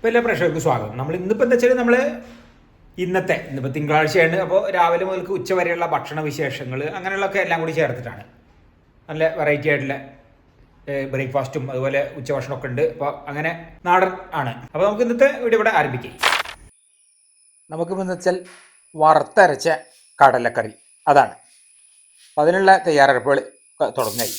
എല്ലാ പ്രേക്ഷകർക്കും സ്വാഗതം. നമ്മൾ ഇന്നിപ്പോൾ എന്താ വെച്ചാൽ ഇന്നിപ്പോൾ തിങ്കളാഴ്ചയാണ്. അപ്പോൾ രാവിലെ മുതൽക്ക് ഉച്ച വരെയുള്ള ഭക്ഷണ വിശേഷങ്ങൾ അങ്ങനെയുള്ളതൊക്കെ എല്ലാം കൂടി ചേർത്തിട്ടാണ്. നല്ല വെറൈറ്റി ആയിട്ടുള്ള ബ്രേക്ക്ഫാസ്റ്റും അതുപോലെ ഉച്ചഭക്ഷണമൊക്കെ ഉണ്ട്. അപ്പോൾ അങ്ങനെ നാടൻ ആണ്. അപ്പോൾ നമുക്ക് ഇന്നത്തെ വീഡിയോ ഇവിടെ ആരംഭിക്കാം. നമുക്കിപ്പോൾ എന്ന് വെച്ചാൽ വറുത്തരച്ച കടലക്കറി അതാണ്. അപ്പോൾ അതിനുള്ള തയ്യാറെടുപ്പുകൾ തുടങ്ങായി.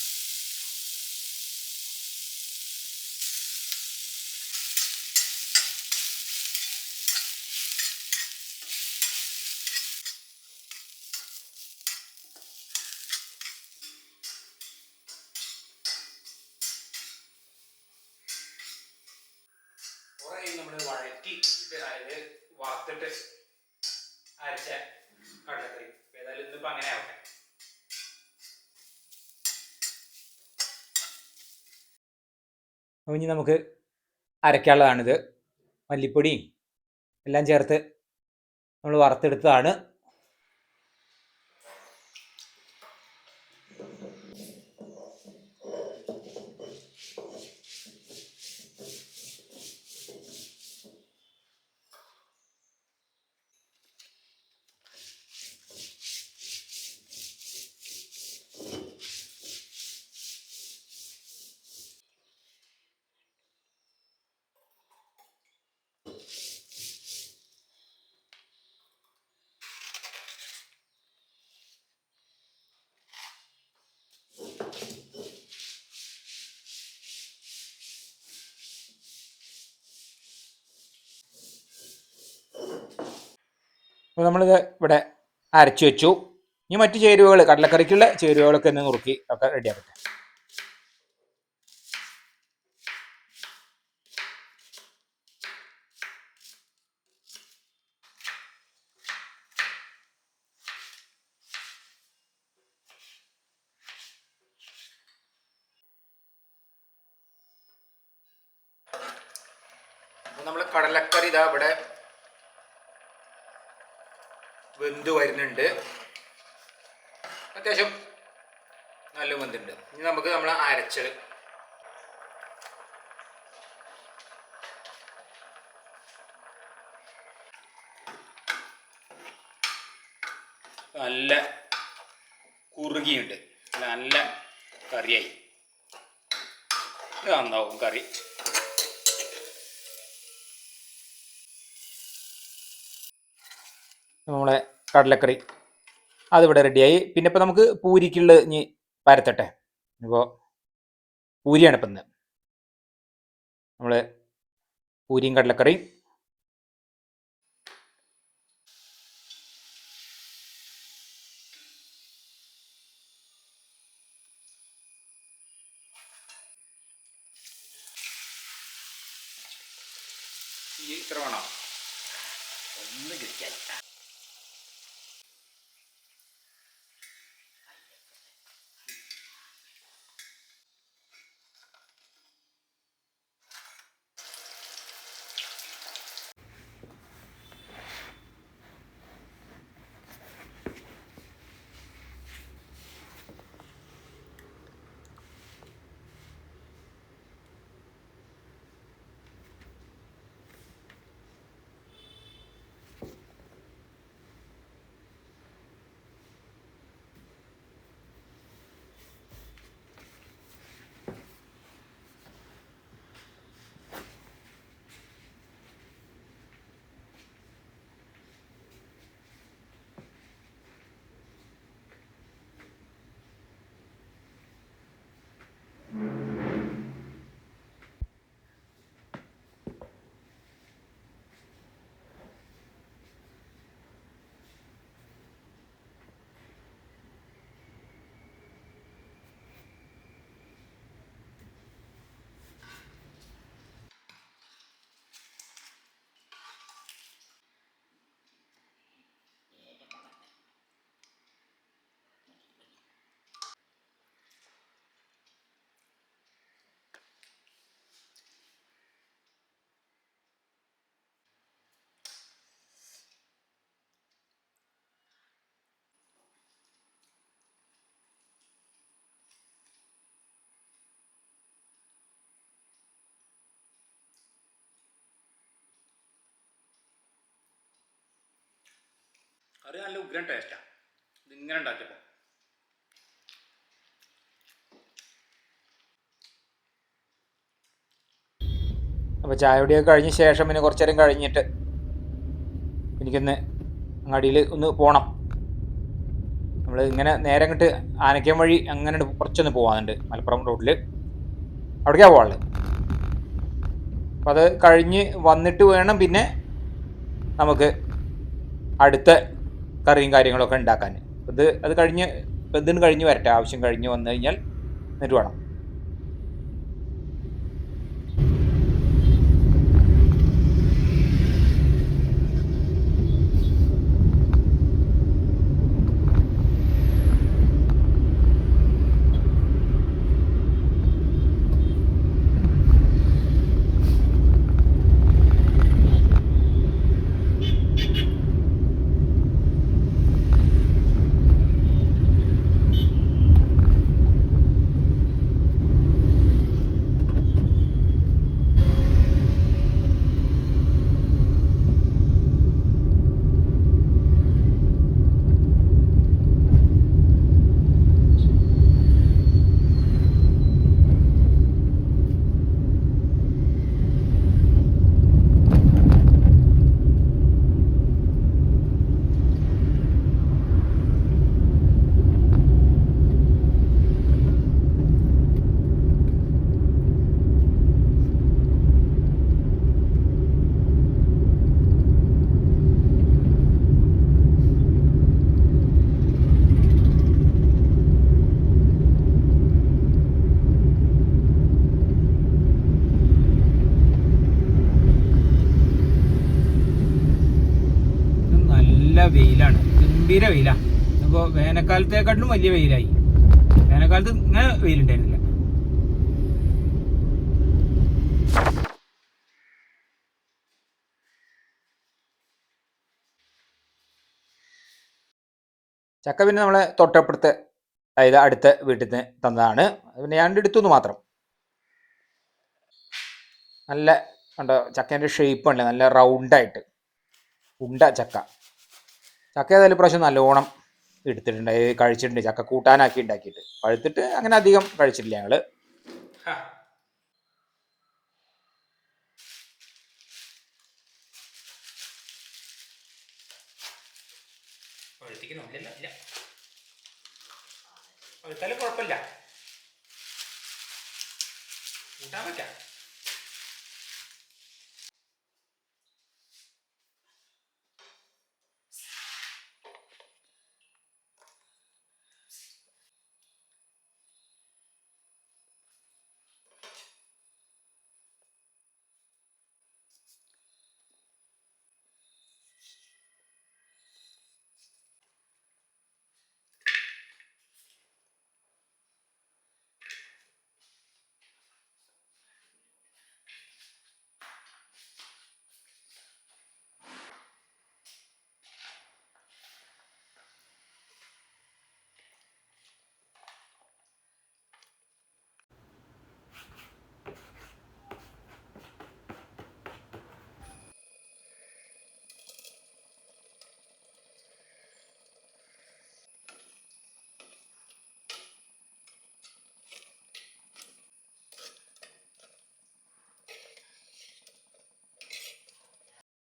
നമ്മൾ വഴറ്റി അതായത് വറുത്തിട്ട് അരച്ച കടലക്കറി ഏതായാലും ഇന്നിപ്പോൾ അങ്ങനെ ആവട്ടെ. ഇനി നമുക്ക് അരയ്ക്കാനുള്ളതാണിത്. മല്ലിപ്പൊടിയും എല്ലാം ചേർത്ത് നമ്മൾ വറുത്തെടുത്തതാണ്. അപ്പോൾ നമ്മളിത് ഇവിടെ അരച്ചു വെച്ചു. ഇനി മറ്റു ചേരുവകൾ കടലക്കറിക്കുള്ള ചേരുവകളൊക്കെ ഒന്ന് നുറുക്കി ഒക്കെ റെഡിയാക്കട്ടെ. അപ്പോൾ നമ്മൾ കടലക്കറി ഇതാ ഇവിടെ വെന്ത് വരുന്നുണ്ട്. അത്യാവശ്യം നല്ല വെന്തുണ്ട്. ഇനി നമുക്ക് നമ്മൾ അരച്ചത് നല്ല കുറുകിയുണ്ട്. നല്ല കറിയായി. നന്നാവും കറി. നമ്മളെ കടലക്കറി അതിവിടെ റെഡിയായി. പിന്നെ ഇപ്പോൾ നമുക്ക് പൂരിക്കുള്ള ഇനി പരത്തട്ടെ. ഇപ്പോൾ പൂരിയാണ് ഇപ്പം ഇന്ന്. നമ്മൾ പൂരിയും കടലക്കറിയും ഇത്ര വേണോ ഒന്ന് കിട്ടിയാൽ. അത് നല്ല ഉഗ്രൻ ടേസ്റ്റാണ് ഇതിങ്ങനെ ഉണ്ടാക്കിയപ്പോൾ. അപ്പോൾ ചായ കുടിയൊക്കെ കഴിഞ്ഞ ശേഷം പിന്നെ കുറച്ച് നേരം കഴിഞ്ഞിട്ട് എനിക്കൊന്ന് അങ്ങാടിയിൽ ഒന്ന് പോകണം. നമ്മൾ ഇങ്ങനെ നേരെ അങ്ങോട്ട് ആനക്കയം വഴി അങ്ങനെ കുറച്ചൊന്ന് പോകാനുണ്ട് മലപ്പുറം റോഡിൽ, അവിടേക്കാണ് പോകാനുള്ളത്. അപ്പം അത് കഴിഞ്ഞ് വന്നിട്ട് വേണം പിന്നെ നമുക്ക് അടുത്ത കറിയും കാര്യങ്ങളൊക്കെ ഉണ്ടാക്കാൻ. അത് കഴിഞ്ഞ് ഇതിന് കഴിഞ്ഞ് വരട്ടെ, ആവശ്യം കഴിഞ്ഞ് വന്നു കഴിഞ്ഞാൽ എന്നിട്ട് വേണം. വെയിലാണ്, ഗംഭീര വെയിലാണ്. ഇപ്പോൾ വേനൽക്കാലത്തെക്കാട്ടിലും വലിയ വെയിലായി. വേനൽക്കാലത്ത് ഇങ്ങനെ വെയിലുണ്ടായിരുന്നില്ല. ചക്ക പിന്നെ നമ്മളെ തൊട്ടപ്പുറത്തെ, അതായത് അടുത്ത വീട്ടിൽ നിന്ന് തന്നതാണ്. പിന്നെ ഞാൻ എടുത്തുനിന്ന് മാത്രം. നല്ല കണ്ടോ ചക്കേൻ്റെ ഷേപ്പ് ഉണ്ട്, നല്ല റൗണ്ടായിട്ട് ഉണ്ട ചക്ക. ചക്ക ഏതായാലും പ്രാവശ്യം നല്ലോണം എടുത്തിട്ടുണ്ട്, കഴിച്ചിട്ടുണ്ട്. ചക്ക കൂട്ടാനാക്കി ഉണ്ടാക്കിയിട്ട്. പഴുത്തിട്ട് അങ്ങനെ അധികം കഴിച്ചിട്ടില്ല ഞങ്ങൾ. പഴുത്താലും കുഴപ്പമില്ല, കൂട്ടാൻ പറ്റാം.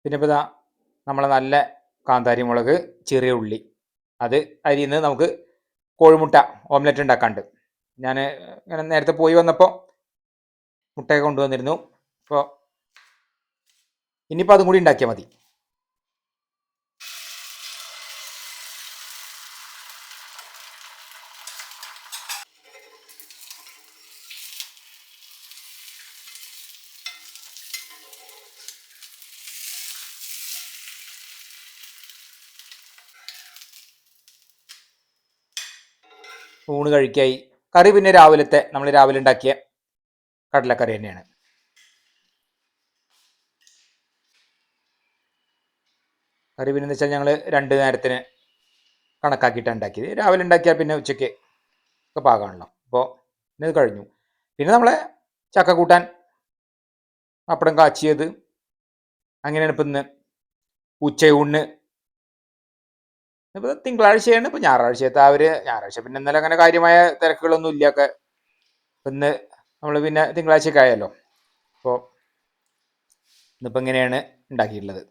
പിന്നെ ഇപ്പോൾ ഇതാ നമ്മളെ നല്ല കാന്താരി മുളക്, ചെറിയ ഉള്ളി, അത് അരിയുന്ന നമുക്ക് കോഴിമുട്ട ഓംലെറ്റ് ഉണ്ടാക്കാണ്ട്. ഞാൻ ഇങ്ങനെ നേരത്തെ പോയി വന്നപ്പോൾ മുട്ടയൊക്കെ കൊണ്ടുവന്നിരുന്നു. അപ്പോൾ ഇനിയിപ്പോൾ അതും കൂടി ഉണ്ടാക്കിയാൽ മതി. ഊണ് കഴിക്കായി. കറി പിന്നെ രാവിലത്തെ നമ്മൾ രാവിലെ ഉണ്ടാക്കിയ കടലക്കറി തന്നെയാണ്. കറി പിന്നെ എന്ന് വെച്ചാൽ ഞങ്ങൾ 2 നേരത്തിന് കണക്കാക്കിയിട്ടാണ് ഉണ്ടാക്കിയത്. രാവിലെ ഉണ്ടാക്കിയാൽ പിന്നെ ഉച്ചയ്ക്ക് ഒക്കെ പാകമാണല്ലോ. അപ്പോൾ ഇത് കഴിഞ്ഞു. പിന്നെ നമ്മളെ ചക്ക കൂട്ടാൻ, പപ്പടം കാച്ചിയത്, അങ്ങനെയാണ് ഇപ്പം ഇന്ന് ഉച്ചയൂണിന് ഇപ്പോൾ തിങ്കളാഴ്ചയാണ്. ഇപ്പോൾ ഞായറാഴ്ചത്തെ ഞായറാഴ്ച പിന്നെ ഇന്നലെ അങ്ങനെ കാര്യമായ തിരക്കുകളൊന്നും ഇല്ല. ഒക്കെ ഇന്ന് നമ്മൾ പിന്നെ തിങ്കളാഴ്ചയൊക്കെ ആയല്ലോ. അപ്പോൾ ഇന്നിപ്പോൾ ഇങ്ങനെയാണ് ഉണ്ടാക്കിയിട്ടുള്ളത്.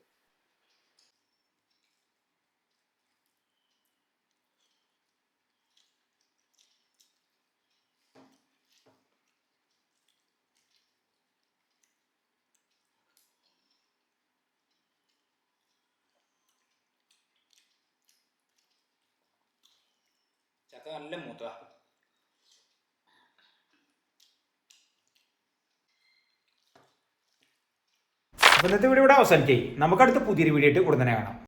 ചക്ക നല്ല മൂത്ത. അപ്പോൾ ഇന്നത്തെ വീഡിയോ ഇവിടെ അവസാനിച്ചേ. നമുക്ക് അടുത്ത പുതിയൊരു വീഡിയോ ആയിട്ട് ഉടനെ കാണാം.